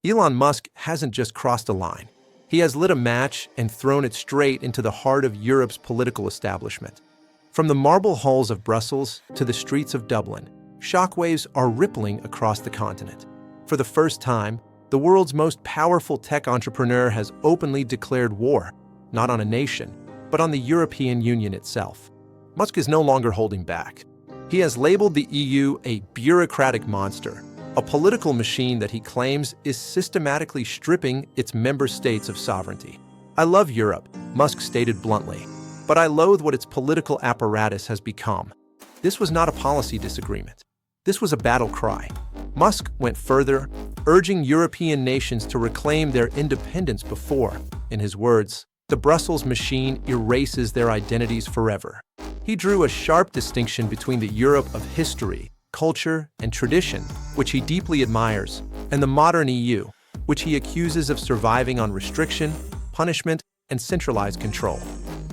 Elon Musk hasn't just crossed a line. He has lit a match and thrown it straight into the heart of Europe's political establishment. From the marble halls of Brussels to the streets of Dublin, shockwaves are rippling across the continent. For the first time, the world's most powerful tech entrepreneur has openly declared war, not on a nation, but on the European Union itself. Musk is no longer holding back. He has labeled the EU a bureaucratic monster, a political machine that he claims is systematically stripping its member states of sovereignty. "I love Europe," Musk stated bluntly, "but I loathe what its political apparatus has become." This was not a policy disagreement. This was a battle cry. Musk went further, urging European nations to reclaim their independence before, in his words, the Brussels machine erases their identities forever. He drew a sharp distinction between the Europe of history, culture, and tradition, which he deeply admires, and the modern EU, which he accuses of surviving on restriction, punishment, and centralized control.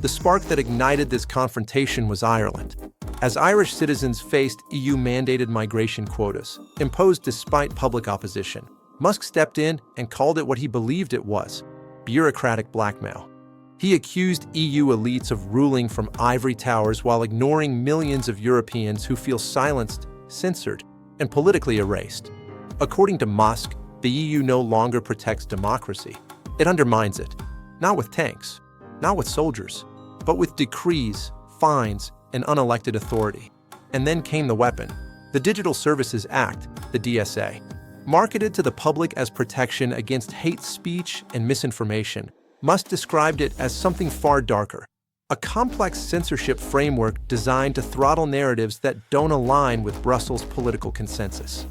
The spark that ignited this confrontation was Ireland. As Irish citizens faced EU-mandated migration quotas, imposed despite public opposition, Musk stepped in and called it what he believed it was: bureaucratic blackmail. He accused EU elites of ruling from ivory towers while ignoring millions of Europeans who feel silenced, censored, and politically erased. According to Musk, the EU no longer protects democracy. It undermines it, not with tanks, not with soldiers, but with decrees, fines, and unelected authority. And then came the weapon, the Digital Services Act, the DSA. Marketed to the public as protection against hate speech and misinformation, Musk described it as something far darker, a complex censorship framework designed to throttle narratives that don't align with Brussels' political consensus.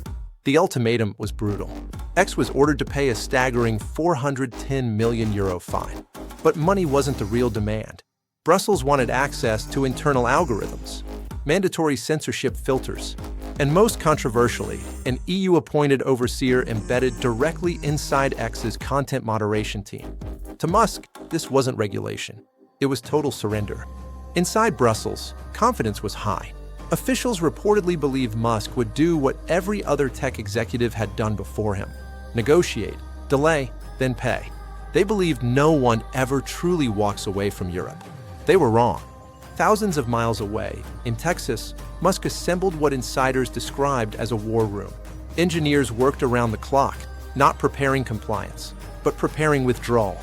The ultimatum was brutal. X was ordered to pay a staggering €410 million fine. But money wasn't the real demand. Brussels wanted access to internal algorithms, mandatory censorship filters, and most controversially, an EU-appointed overseer embedded directly inside X's content moderation team. To Musk, this wasn't regulation. It was total surrender. Inside Brussels, confidence was high. Officials reportedly believed Musk would do what every other tech executive had done before him: negotiate, delay, then pay. They believed no one ever truly walks away from Europe. They were wrong. Thousands of miles away, in Texas, Musk assembled what insiders described as a war room. Engineers worked around the clock, not preparing compliance, but preparing withdrawal.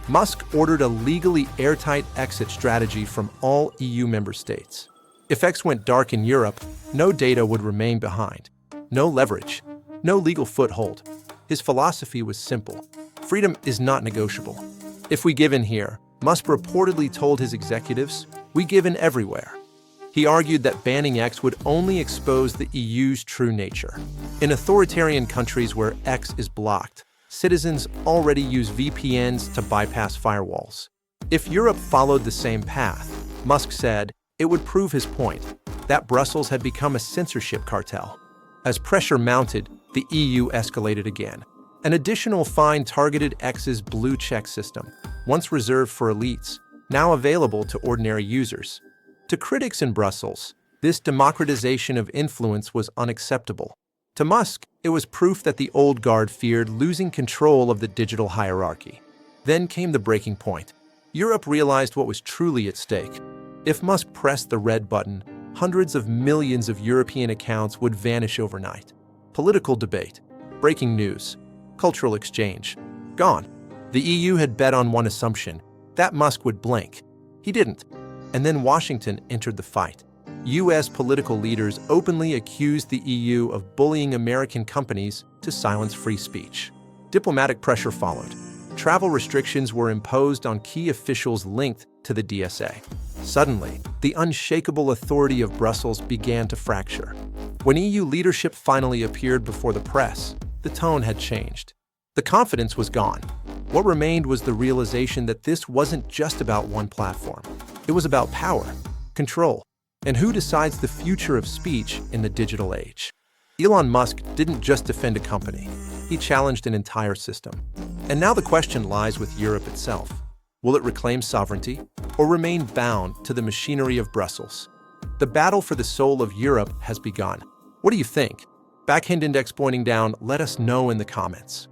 Musk ordered a legally airtight exit strategy from all EU member states. If X went dark in Europe, no data would remain behind. No leverage, no legal foothold. His philosophy was simple: freedom is not negotiable. If we give in here, Musk reportedly told his executives, we give in everywhere. He argued that banning X would only expose the EU's true nature. In authoritarian countries where X is blocked, citizens already use VPNs to bypass firewalls. If Europe followed the same path, Musk said, it would prove his point, that Brussels had become a censorship cartel. As pressure mounted, the EU escalated again. An additional fine targeted X's blue check system, once reserved for elites, now available to ordinary users. To critics in Brussels, this democratization of influence was unacceptable. To Musk, it was proof that the old guard feared losing control of the digital hierarchy. Then came the breaking point. Europe realized what was truly at stake. If Musk pressed the red button, hundreds of millions of European accounts would vanish overnight. Political debate, breaking news, cultural exchange, gone. The EU had bet on one assumption, that Musk would blink. He didn't. And then Washington entered the fight. US political leaders openly accused the EU of bullying American companies to silence free speech. Diplomatic pressure followed. Travel restrictions were imposed on key officials linked to the DSA. Suddenly, the unshakable authority of Brussels began to fracture. When EU leadership finally appeared before the press, the tone had changed. The confidence was gone. What remained was the realization that this wasn't just about one platform. It was about power, control, and who decides the future of speech in the digital age. Elon Musk didn't just defend a company. He challenged an entire system. And now the question lies with Europe itself. Will it reclaim sovereignty or remain bound to the machinery of Brussels? The battle for the soul of Europe has begun. What do you think? Backhand index pointing down, let us know in the comments.